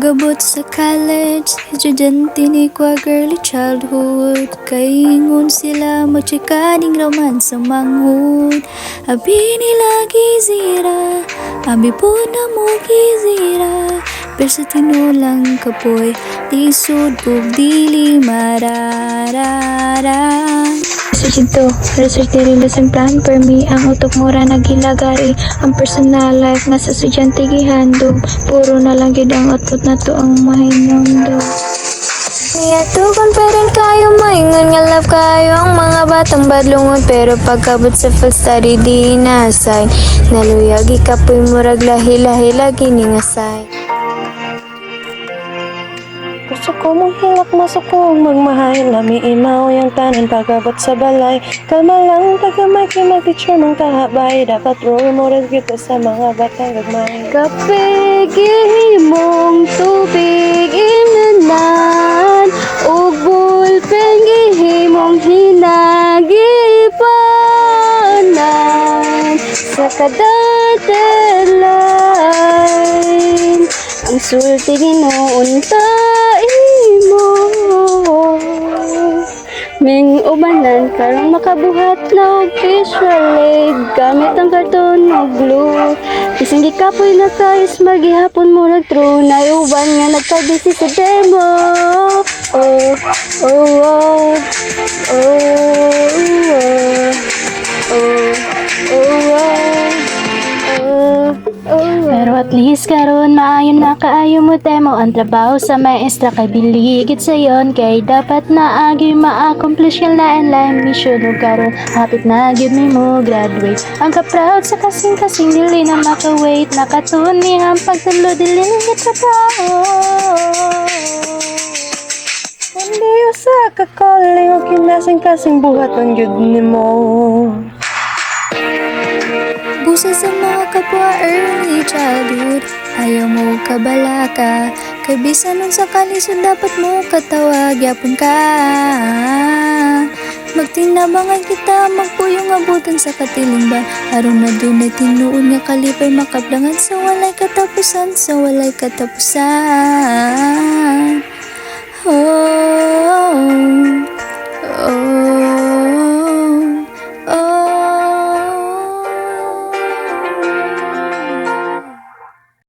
Pag-abot sa college, estudyante ni kwa girly childhood. Kaingon sila magtsika ning romance sa manghud. Abi nila gizira, abi po na mo gizira. Pero sa tinulang kapoy, lisod ug dili mararara. Research diri lesson plan for me. Ang utok mura nagilagari. Ang personal life nga sa estudyante gihandom. Puro na lang gid ang output na to ang mahinundo. Niya to parent kayo maingon nga love kayo ang mga batang badlungon. Pero pagkabot sa full study di nasay. Naluyag ikapoy murag lahi-lahi lagi ning asay. Gusto ko mong hilak masukong magmahal. Lami imaw yung tanan pagabot sa balay. Kalma lang tagamay kay mag-teacher mong kahabay. Dapat role model kita sa mga batang gagmay. Kape gihimong tubig inanan. Ug ballpen gihimong hinagipanan. Sa kada deadline ang sulti ginuunta imo. Ming ubanan karong makabuhat na og visual aid gamit ang karton ug glue. Bising gikapoy na kais magihapon murag true. Nayuban nga nagpabisi sa demo. Oh, oh, oh, oh, oh, oh, Pero at least karon maayon na kaayo mo demo ang trabaho sa maestra kay biligid sa yon kay dapat na agi ma-accomplish yung lain-lain mission ug karon hapit na gyud mi mo graduate. Ang ka-proud sa kasing-kasing dili na maka-wait nakatuni ang pagtulo dili ni trabaho. Hindi usa ka calling o kinasing-kasing buhaton gyud nimo. Busa sa mga kapwa early childhood, ayaw mo kabalaka. Kay bisan nun sa kalisod dapat mo katawag, yapon ka. Magtinabangan kita, magpuyong abutan sa katiling ba. Aron na dunay tinuod nga kalipay makablangan sa walay katapusan, sa walay katapusan. Oh.